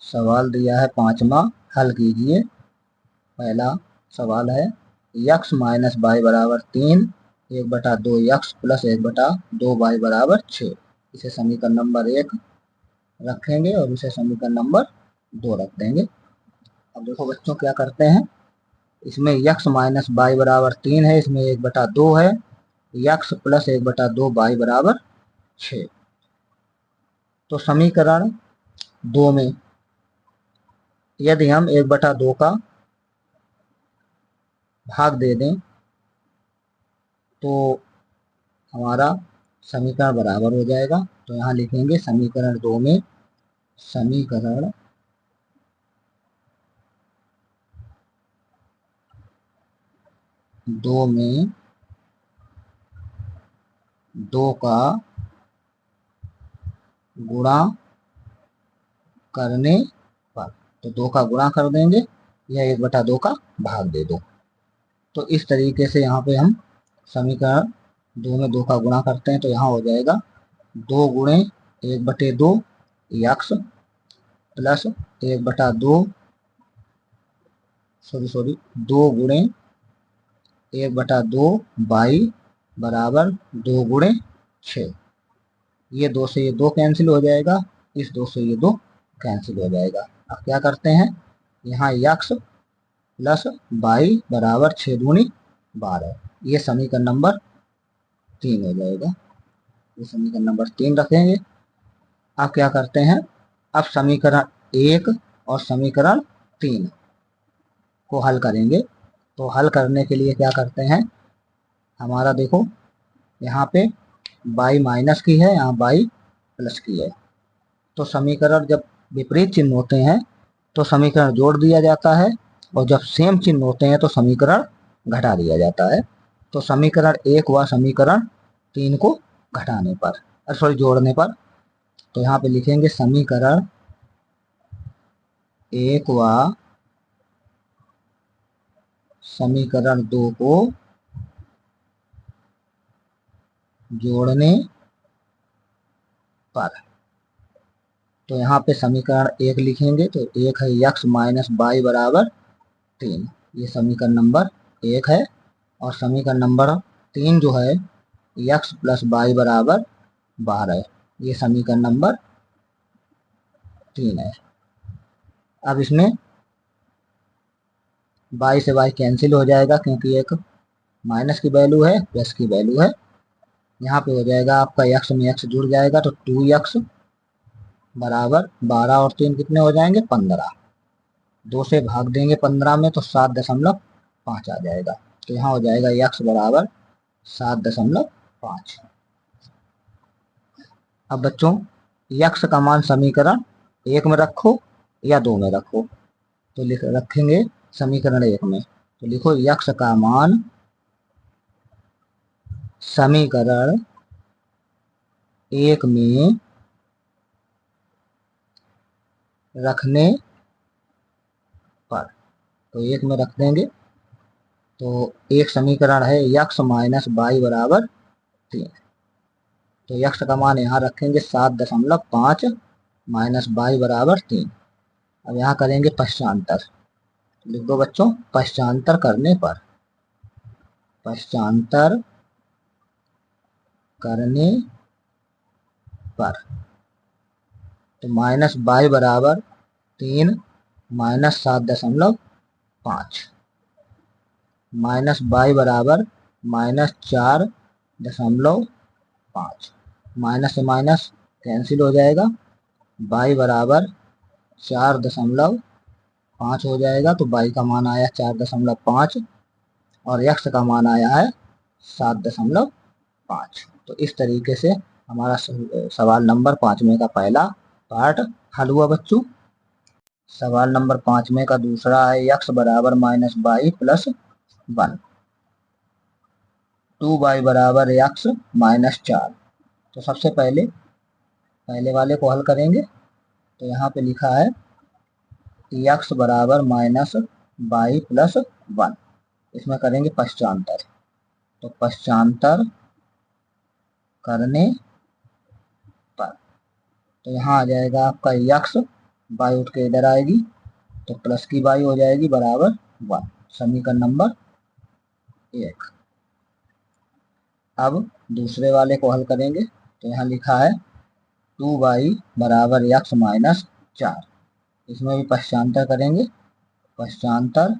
सवाल दिया है पांचवा, हल कीजिए। पहला सवाल है यक्स माइनस वाई बराबर 3, 1/2 यक्स प्लस 1/2 वाई बराबर 6। इसे समीकरण नंबर 1 रखेंगे और इसे समीकरण नंबर 2 रख देंगे। अब देखो बच्चों क्या करते हैं, इसमें यक्स माइनस वाई बराबर 3 है, इसमें 1/2 है, यक्स प्लस 1/2 वाई बराबर 6। तो समीकरण 2 में यदि हम 1/2 का भाग दे दें तो हमारा समीकरण बराबर हो जाएगा। तो यहाँ लिखेंगे समीकरण 2 में, समीकरण 2 में 2 का गुणा करने पर, तो 2 का गुणा कर देंगे या 1/2 का भाग दे दो। तो इस तरीके से यहाँ पे हम समीकरण 2 में 2 का गुणा करते हैं तो यहाँ हो जाएगा 2 गुणे 1/2 यक्स प्लस 1/2 2 गुणे 1/2 वाई बराबर 2 गुणे 6। ये 2 से ये 2 कैंसिल हो जाएगा, इस 2 से ये 2 कैंसिल हो जाएगा। अब क्या करते हैं, यहाँ यक्स प्लस वाई बराबर 6 दूनी 12, ये समीकरण नंबर 3 हो जाएगा। ये समीकरण नंबर 3 रखेंगे। अब क्या करते हैं, अब समीकरण 1 और समीकरण 3 को हल करेंगे। तो हल करने के लिए क्या करते हैं, हमारा देखो यहाँ पे बाई माइनस की है, यहाँ बाई प्लस की है। तो समीकरण जब विपरीत चिन्ह होते हैं तो समीकरण जोड़ दिया जाता है, और जब सेम चिन्ह होते हैं तो समीकरण घटा दिया जाता है। तो समीकरण 1 व समीकरण 3 को घटाने पर, जोड़ने पर, तो यहाँ पे लिखेंगे समीकरण 1 व समीकरण 2 को जोड़ने पर। तो यहाँ पे समीकरण 1 लिखेंगे तो 1 है यक्स माइनस वाई बराबर 3, ये समीकरण नंबर 1 है। और समीकरण नंबर 3 जो है यक्स प्लस वाई बराबर 12, ये समीकरण नंबर 3 है। अब इसमें वाई से वाई कैंसिल हो जाएगा क्योंकि एक माइनस की वैल्यू है, प्लस की वैल्यू है। यहाँ पे हो जाएगा आपका यक्स में यक्स जुड़ जाएगा तो 2x बराबर 12 और 3 कितने हो जाएंगे 15। 2 से भाग देंगे 15 में तो 7.5 आ जाएगा। तो यहाँ हो जाएगा यक्स बराबर 7.5। अब बच्चों यक्स का मान समीकरण 1 में रखो या 2 में रखो, तो रखेंगे समीकरण 1 में। तो लिखो यक्स का मान समीकरण 1 में रखने पर, तो 1 में रख देंगे। तो एक समीकरण है यक्स माइनस वाई बराबर 3, तो यक्स का मान यहाँ रखेंगे 7.5 माइनस वाई बराबर 3। अब यहाँ करेंगे पश्चांतर, लिख दो बच्चों पश्चांतर करने पर, पश्चांतर करने पर, तो माइनस वाई बराबर 3 माइनस 7.5 माइनस वाई बराबर माइनस 4.5, माइनस से माइनस कैंसिल हो जाएगा, वाई बराबर 4.5 हो जाएगा। तो वाई का मान आया 4.5 और यक्स का मान आया है 7.5। तो इस तरीके से हमारा सवाल नंबर 5वें का पहला पार्ट हल हुआ बच्चों। सवाल नंबर 5वें का दूसरा है यक्स बराबर माइनस वाई प्लस 1, 2y बराबर यक्स माइनस 4। तो सबसे पहले वाले को हल करेंगे। तो यहाँ पे लिखा है यक्स बराबर माइनस वाई प्लस 1, इसमें करेंगे पश्चांतर। तो पश्चांतर करने पर, तो यहाँ आ जाएगा आपका यक्स बाई उठ के इधर आएगी तो प्लस की बाई हो जाएगी बराबर 1, समीकरण नंबर 1। अब दूसरे वाले को हल करेंगे तो यहाँ लिखा है 2y बराबर x माइनस 4। इसमें भी पश्चांतर करेंगे, पश्चांतर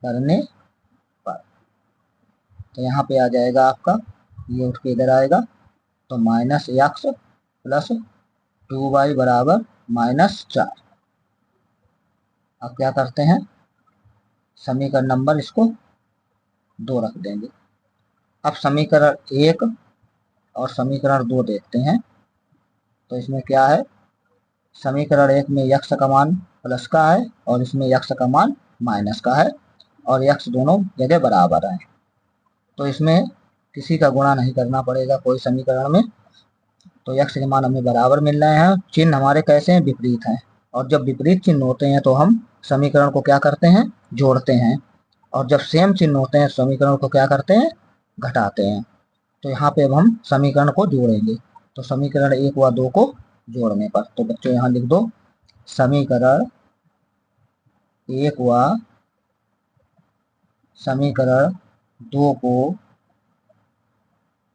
करने पर तो यहाँ पे आ जाएगा आपका, ये उठ के इधर आएगा तो माइनस एक्स प्लस 2y बराबर माइनस 4। अब क्या करते हैं, समीकरण नंबर इसको 2 रख देंगे। अब समीकरण 1 और समीकरण 2 देखते हैं तो इसमें क्या है, समीकरण 1 में यक्स का मान प्लस का है और इसमें यक्स का मान माइनस का है और यक्स दोनों जगह बराबर है, तो इसमें किसी का गुणा नहीं करना पड़ेगा कोई समीकरण में। तो यक्स के मान हमें बराबर मिल रहे हैं, चिन्ह हमारे कैसे हैं, विपरीत हैं। और जब विपरीत चिन्ह होते हैं तो हम समीकरण को क्या करते हैं, जोड़ते हैं, और जब सेम चिन्ह होते हैं समीकरण को क्या करते हैं, घटाते हैं। तो यहाँ पे अब हम समीकरण को जोड़ेंगे, तो समीकरण 1 व 2 को जोड़ने पर, तो बच्चों यहाँ लिख दो समीकरण 1 व समीकरण 2 को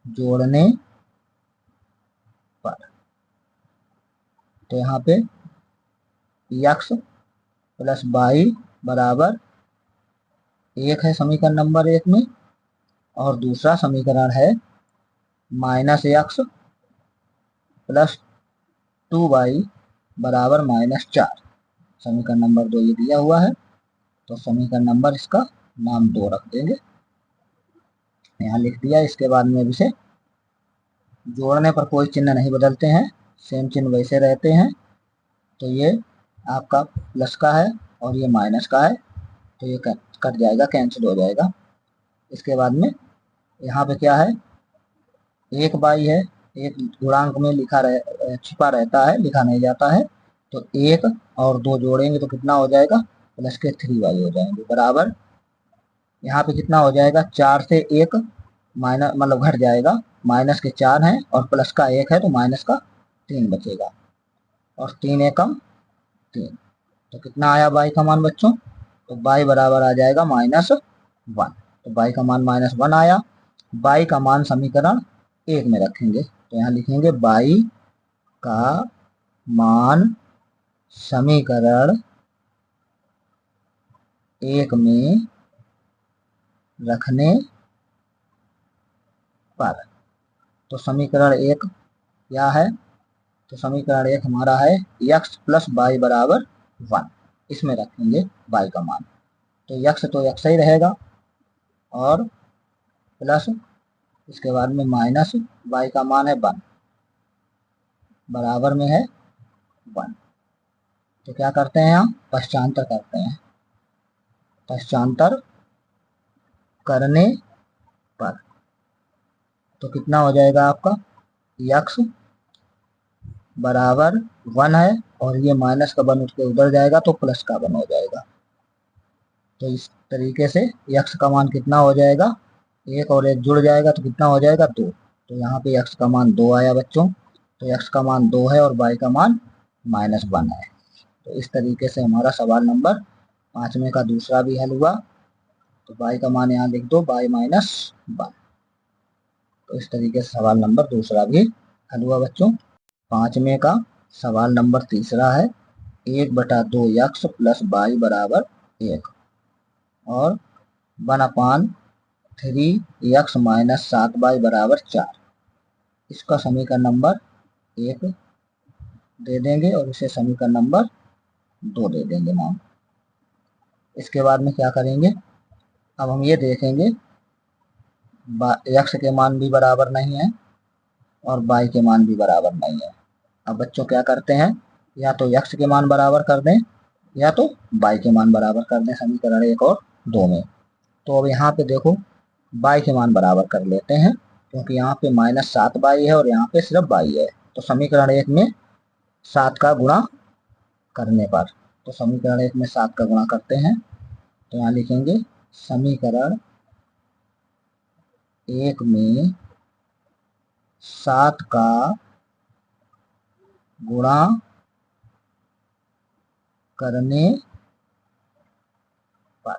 जोड़ने पर। तो यहाँ पे यक्स प्लस बाई बराबर 1 है समीकरण नंबर 1 में, और दूसरा समीकरण है माइनस एक्स प्लस 2y बराबर माइनस 4। समीकरण नंबर 2 ये दिया हुआ है, तो समीकरण नंबर इसका नाम 2 रख देंगे, यहाँ लिख दिया। इसके बाद में इसे जोड़ने पर कोई चिन्ह नहीं बदलते हैं, सेम चिन्ह वैसे रहते हैं। तो ये आपका प्लस का है और ये माइनस का है, तो ये कट जाएगा, कैंसिल हो जाएगा। इसके बाद में यहाँ पे क्या है, एक बाई है, एक गुणांक में छिपा रहता है, लिखा नहीं जाता है। तो 1 और 2 जोड़ेंगे तो कितना हो जाएगा, प्लस के 3y हो जाएंगे बराबर, यहाँ पे कितना हो जाएगा, 4 से 1 माइनस मतलब घट जाएगा, माइनस के 4 हैं और प्लस का 1 है तो माइनस का 3 बचेगा, और 3 एकम 3। तो कितना आया बाई का मान बच्चों, तो बाई बराबर आ जाएगा -1। तो बाई का मान -1 आया। बाई का मान समीकरण 1 में रखेंगे, तो यहाँ लिखेंगे बाई का मान समीकरण 1 में रखने पर। तो समीकरण 1 क्या है, तो समीकरण 1 हमारा है x प्लस बाई बराबर 1, इसमें रखेंगे बाई का मान। तो यक्स तो यक्स ही रहेगा और प्लस इसके बाद में माइनस बाई का मान है 1 बराबर में है 1। तो क्या करते हैं, हम पश्चांतर करते हैं, पश्चांतर करने पर। तो कितना हो जाएगा आपका, यक्स बराबर 1 है और ये माइनस का 1 उठ के उधर जाएगा तो प्लस का 1 हो जाएगा। तो इस तरीके से यक्स का मान कितना हो जाएगा, 1 और 1 जुड़ जाएगा तो कितना हो जाएगा 2। तो यहाँ पे यक्स का मान 2 आया बच्चों। तो यक्स का मान 2 है और बाई का मान -1 है। तो इस तरीके से हमारा सवाल नंबर 5वें का दूसरा भी हल हुआ। तो बाई का मान यहाँ लिख दो, बाई -1। तो इस तरीके से सवाल नंबर दूसरा भी हल हुआ बच्चों। 5वें का सवाल नंबर तीसरा है 1/2 यक्स प्लस बाई बराबर 1 और 1/3 यक्स माइनस 7 बाई बराबर 4। इसका समीकरण नंबर 1 दे देंगे और इसे समीकरण नंबर 2 दे देंगे नाम। इसके बाद में क्या करेंगे, अब हम ये देखेंगे यक्स के मान भी बराबर नहीं है और बाई के मान भी बराबर नहीं है। अब बच्चों क्या करते हैं, या तो यक्स के मान बराबर कर दें या तो बाई के मान बराबर कर दें समीकरण 1 और 2 में। तो अब यहाँ पे देखो बाई के मान बराबर कर लेते हैं, क्योंकि यहाँ पे -7 बाई है और यहाँ पे सिर्फ बाई है। तो समीकरण 1 में 7 का गुणा करने पर, तो समीकरण 1 में 7 का गुणा करते हैं, तो यहाँ लिखेंगे समीकरण 1 में 7 का गुणा करने पर।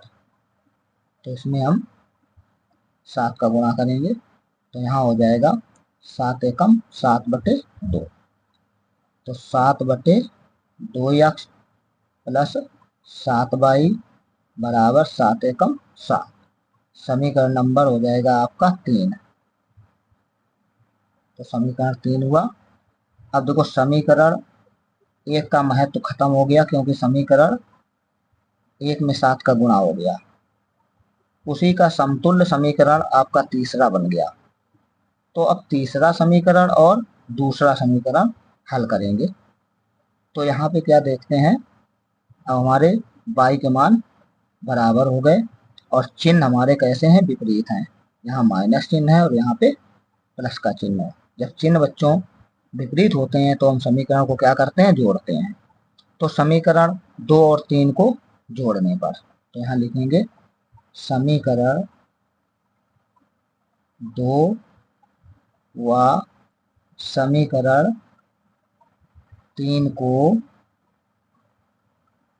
तो इसमें हम 7 का गुणा करेंगे तो यहाँ हो जाएगा 7 एकम 7/2। तो 7/2 यक्स प्लस 7y बराबर 7 एकम 7। समीकरण नंबर हो जाएगा आपका 3। तो समीकरण 3 हुआ। अब देखो समीकरण 1 का महत्व खत्म हो गया क्योंकि समीकरण 1 में 7 का गुणा हो गया। उसी का समतुल्य समीकरण आपका तीसरा बन गया। तो अब तीसरा समीकरण और दूसरा समीकरण हल करेंगे। तो यहाँ पे क्या देखते हैं, अब हमारे y के मान बराबर हो गए और चिन्ह हमारे कैसे हैं, विपरीत हैं। यहाँ माइनस चिन्ह है और यहाँ पे प्लस का चिन्ह है। जब चिन्ह बच्चों विपरीत होते हैं तो हम समीकरण को क्या करते हैं, जोड़ते हैं। तो समीकरण 2 और 3 को जोड़ने पर तो यहाँ लिखेंगे समीकरण 2 व समीकरण 3 को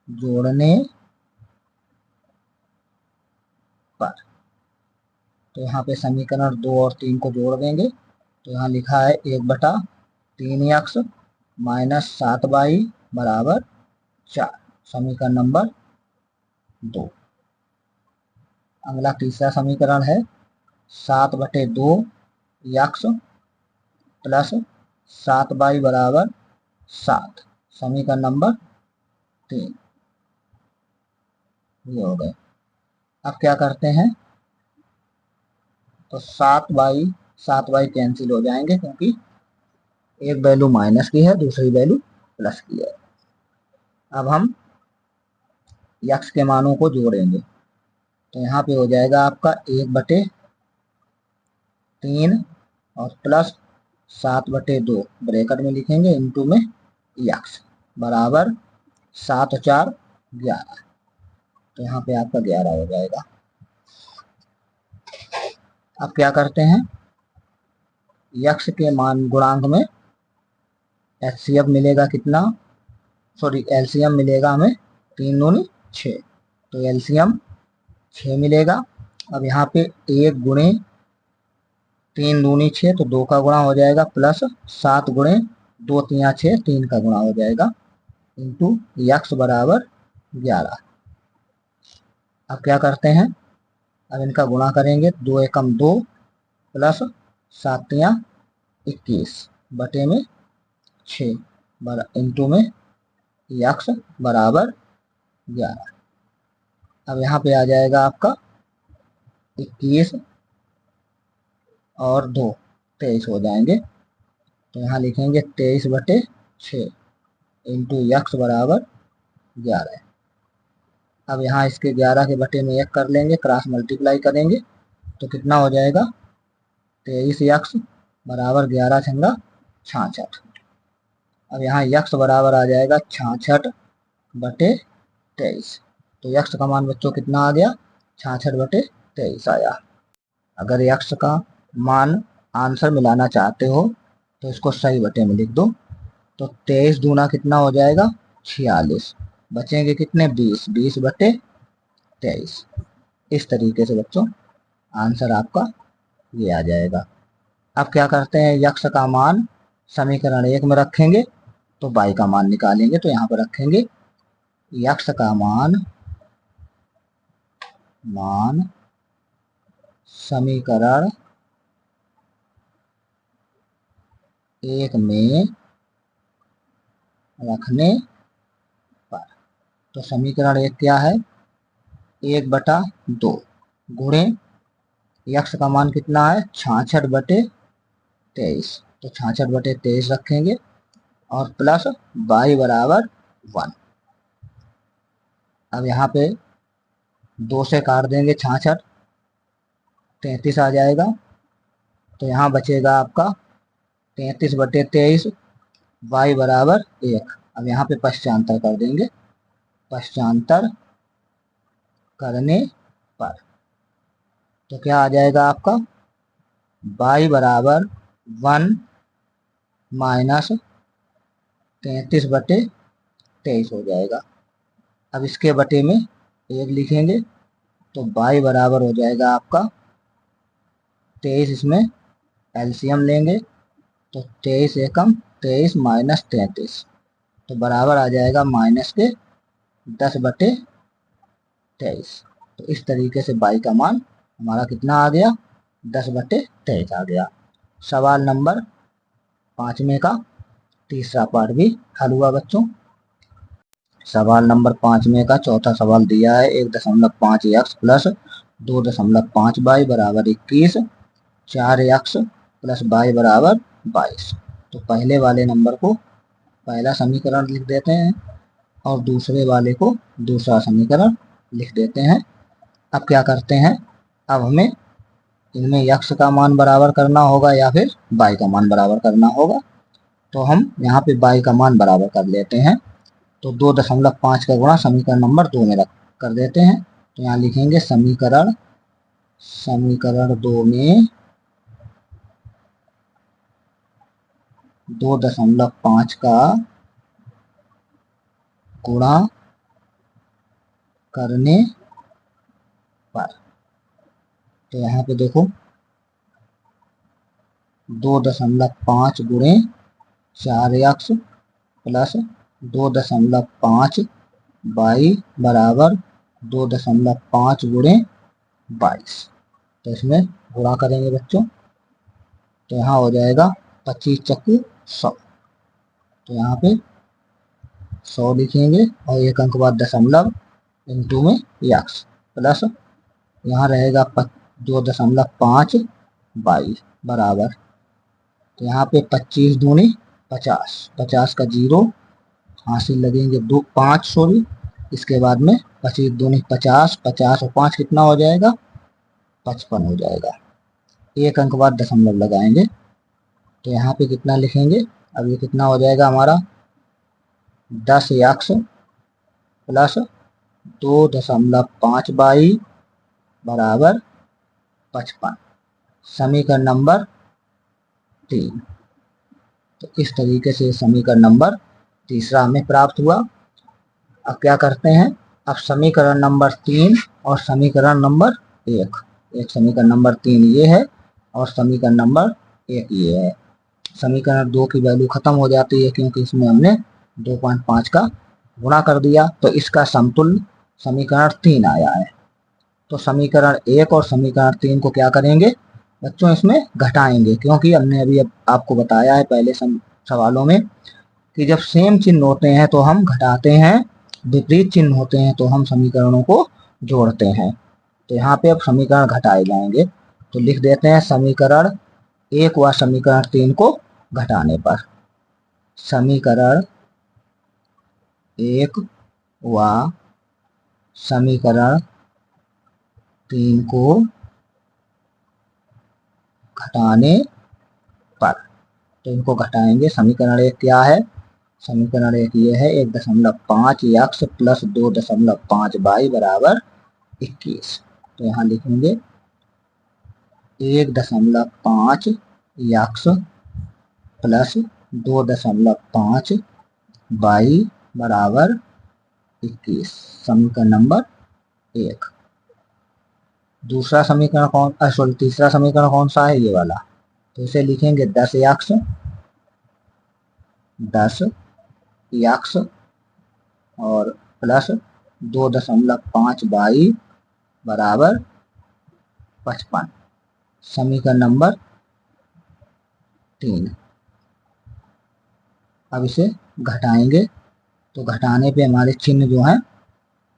जोड़ने पर। तो यहाँ पे समीकरण 2 और 3 को जोड़ देंगे तो यहाँ लिखा है 1/3x माइनस 7y बराबर 4। समीकरण नंबर 2। अगला तीसरा समीकरण है 7/2x प्लस 7y बराबर 7। समीकरण नंबर 3 ये हो गए। अब क्या करते हैं, तो 7y कैंसिल हो जाएंगे क्योंकि एक वैल्यू माइनस की है दूसरी वैल्यू प्लस की है। अब हम यक्स के मानों को जोड़ेंगे तो यहाँ पे हो जाएगा आपका 1/3 और प्लस 7/2 ब्रैकेट में लिखेंगे इनटू में यक्स बराबर 7 और 4 11। तो यहाँ पे आपका 11 हो जाएगा। अब क्या करते हैं, यक्स के मान गुणांक में एचसीएफ मिलेगा कितना, सॉरी एलसीएम मिलेगा हमें 3 दूनी 6। तो एलसीएम 6 मिलेगा। अब यहाँ पे 1 गुणे 3 दूनी 6 तो 2 का गुणा हो जाएगा प्लस 7 गुणे 2 3 6 3 का गुणा हो जाएगा इंटू यक्स बराबर 11। अब क्या करते हैं, अब इनका गुणा करेंगे 2 एकम 2 प्लस 7 3 21 बटे में 6 इंटू में यक्स बराबर 11। अब यहाँ पे आ जाएगा आपका 21 और 2 23 हो जाएंगे। तो यहाँ लिखेंगे 23/6 इंटू यक्स बराबर 11। अब यहाँ इसके 11 के बटे में 1 कर लेंगे, क्रॉस मल्टीप्लाई करेंगे तो कितना हो जाएगा 23 यक्स बराबर 11 छंगा 66। अब यहाँ यक्स बराबर आ जाएगा 66/23। तो यक्स का मान बच्चों कितना आ गया, 66/23 आया। अगर यक्स का मान आंसर मिलाना चाहते हो तो इसको सही बटे में लिख दो। तो 23 दूना कितना हो जाएगा 46, बचेंगे कितने 20, 20/23। इस तरीके से बच्चों आंसर आपका ये आ जाएगा। अब क्या करते हैं, यक्स का मान समीकरण 1 में रखेंगे तो y का मान निकालेंगे। तो यहाँ पर रखेंगे यक्स का मान समीकरण 1 में रखने पर। तो समीकरण 1 क्या है, 1/2 गुणे यक्स का मान कितना है 66/23। तो 66/23 रखेंगे और प्लस y बराबर 1। अब यहाँ पे 2 से काट देंगे 66, 33 आ जाएगा। तो यहाँ बचेगा आपका 33/23 y बराबर 1। अब यहाँ पे पश्चांतर कर देंगे, पश्चांतर करने पर तो क्या आ जाएगा आपका y बराबर 1 माइनस 33/23 हो जाएगा। अब इसके बटे में 1 लिखेंगे तो y बराबर हो जाएगा आपका 23। इसमें एलसीएम लेंगे तो 23 एकम 23 माइनस 33 तो बराबर आ जाएगा माइनस के 10/23। तो इस तरीके से y का मान हमारा कितना आ गया, 10/23 आ गया। सवाल नंबर 5 का तीसरा पार्ट भी हल हुआ बच्चों। सवाल नंबर 5 का चौथा सवाल दिया है 1.5 x प्लस 2.5 y बराबर 21, 4 x प्लस y बराबर 22। तो पहले वाले नंबर को पहला समीकरण लिख देते हैं और दूसरे वाले को दूसरा समीकरण लिख देते हैं। अब क्या करते हैं, अब हमें इनमें x का मान बराबर करना होगा या फिर y का मान बराबर करना होगा। तो हम यहाँ पे y का मान बराबर कर लेते हैं। तो 2.5 का गुणा समीकरण नंबर 2 में रख कर देते हैं। तो यहाँ लिखेंगे समीकरण 2 में 2.5 का गुणा करने पर, तो यहाँ पे देखो 2.5 गुणे 4x प्लस 2.5 y बराबर 2.5 गुणे 22। तो इसमें गुणा करेंगे बच्चों तो यहाँ हो जाएगा 25 चक्कू 100। तो यहाँ पे 100 लिखेंगे और एक अंक बाद दशमलव इंटू में x प्लस यहाँ रहेगा 2.5 y बराबर, तो यहाँ पे 25 दूनी 50, 50 का 0 हासिल लगेंगे 5 सॉरी, इसके बाद में 25 दूनी 50, 50 और 5 कितना हो जाएगा 55 हो जाएगा। एक अंक बाद दशमलव लगाएंगे तो यहाँ पे कितना लिखेंगे, अब ये कितना हो जाएगा हमारा 10x प्लस 2.5 y बराबर 55, समीकरण नंबर 3। तो इस तरीके से समीकरण नंबर तीसरा हमें प्राप्त हुआ। अब क्या करते हैं, अब समीकरण नंबर 3 और समीकरण नंबर 1, एक समीकरण नंबर 3 ये है और समीकरण नंबर 1 ये है। समीकरण 2 की वैल्यू खत्म हो जाती है क्योंकि इसमें हमने 2.5 का गुणा कर दिया, तो इसका समतुल्य समीकरण 3 आया है। तो समीकरण 1 और समीकरण 3 को क्या करेंगे बच्चों, इसमें घटाएंगे, क्योंकि हमने अभी आपको बताया है पहले सवालों में कि जब सेम चिन्ह होते हैं तो हम घटाते हैं, विपरीत चिन्ह होते हैं तो हम समीकरणों को जोड़ते हैं। तो यहाँ पे अब समीकरण घटाए जाएंगे तो लिख देते हैं समीकरण 1 व समीकरण 3 को घटाने पर, समीकरण 1 व समीकरण 3 को घटाने पर। तो इनको घटाएंगे, समीकरण 1 क्या है, समीकरण 1 ये है 1.5 x प्लस 2.5 y बराबर 21। तो यहाँ लिखेंगे 1.5 x प्लस 2.5 y बराबर 21, समीकरण नंबर 1। दूसरा समीकरण तीसरा समीकरण कौन सा है, ये वाला। तो इसे लिखेंगे 10x और प्लस 2.5 y बराबर 55, समीकरण नंबर 3। अब इसे घटाएंगे तो घटाने पे हमारे चिन्ह जो हैं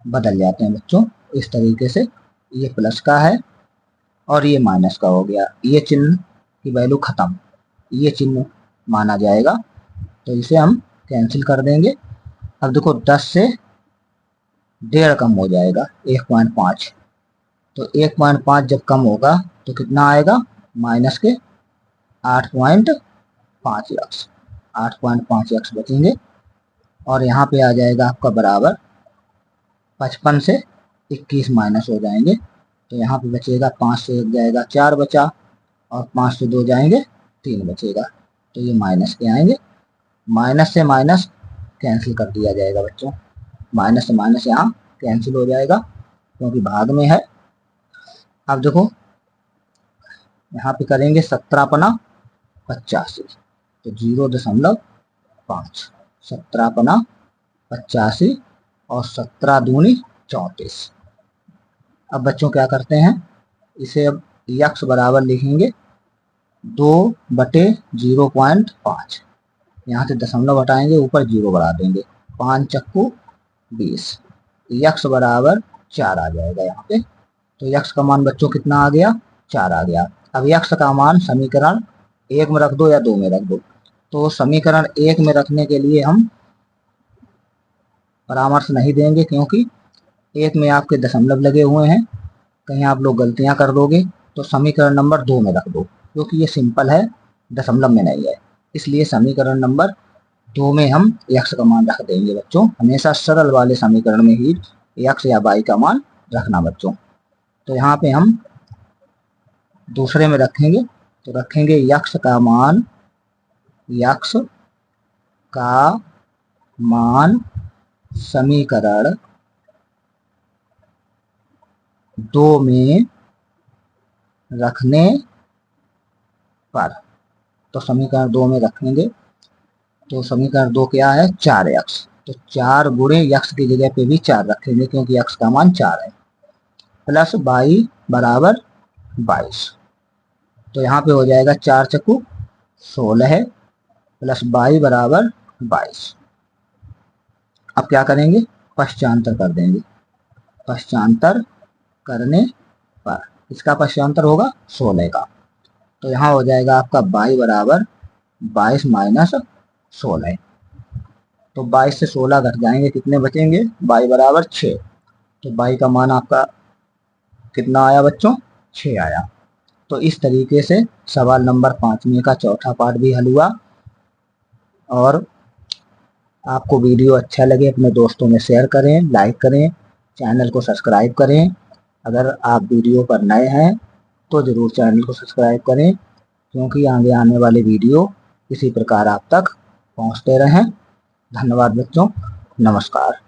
बदल जाते हैं बच्चों, इस तरीके से ये प्लस का है और ये माइनस का हो गया, ये चिन्ह की वैल्यू खत्म, ये चिन्ह माना जाएगा, तो इसे हम कैंसिल कर देंगे। अब देखो 10 से 1.5 कम हो जाएगा 1.5, तो 1.5 जब कम होगा तो कितना आएगा, माइनस के 8.5x, 8.5x बचेंगे और यहाँ पे आ जाएगा आपका बराबर 55 से 21 माइनस हो जाएंगे, तो यहाँ पे बचेगा 5 से 1 जाएगा 4 बचा और 5 से 2 जाएंगे 3 बचेगा, तो ये माइनस के आएंगे, माइनस से माइनस कैंसिल कर दिया जाएगा बच्चों। माइनस से माइनस यहाँ कैंसिल हो जाएगा क्योंकि भाग में है। अब देखो यहाँ पे करेंगे 17×85 तो 0.5, 17×85 और 17 दूनी 34। अब बच्चों क्या करते हैं, इसे अब यक्स बराबर लिखेंगे 2/0.5, यहाँ से दशमलव हटाएंगे, ऊपर 0 बढ़ा देंगे, 5 चक्कू 20, यक्स बराबर 4 आ जाएगा यहाँ पे। तो यक्स का मान बच्चों कितना आ गया, 4 आ गया। अब यक्स का मान समीकरण 1 में रख दो या 2 में रख दो। तो समीकरण 1 में रखने के लिए हम परामर्श नहीं देंगे क्योंकि 1 में आपके दशमलव लगे हुए हैं, कहीं आप लोग गलतियां कर दोगे। तो समीकरण नंबर 2 में रख दो क्योंकि ये सिंपल है, दशमलव में नहीं है, इसलिए समीकरण नंबर 2 में हम यक्स का मान रख देंगे बच्चों। हमेशा सरल वाले समीकरण में ही यक्स या वाई का मान रखना बच्चों। तो यहाँ पे हम दूसरे में रखेंगे, तो रखेंगे यक्स का मान समीकरण 2 में रखने पर। तो समीकरण 2 में रखेंगे तो समीकरण 2 क्या है, 4x, तो 4 गुणे यक्स की जगह पे भी 4 रखेंगे क्योंकि यक्स का मान 4 है, प्लस y बराबर 22। तो यहाँ पे हो जाएगा 4 चक्कू 16 है, प्लस y बराबर 22। अब क्या करेंगे, पश्चांतर कर देंगे, पश्चांतर करने पर इसका पश्चांतर होगा 16 का। तो यहाँ हो जाएगा आपका y बराबर 22 माइनस 16। तो 22 से 16 घट जाएंगे, कितने बचेंगे, y बराबर 6। तो y का मान आपका कितना आया बच्चों, 6 आया। तो इस तरीके से सवाल नंबर 5 का चौथा पार्ट भी हल हुआ। और आपको वीडियो अच्छा लगे अपने दोस्तों में शेयर करें, लाइक करें, चैनल को सब्सक्राइब करें। अगर आप वीडियो पर नए हैं तो ज़रूर चैनल को सब्सक्राइब करें क्योंकि आगे आने वाले वीडियो इसी प्रकार आप तक पहुंचते रहें। धन्यवाद बच्चों, नमस्कार।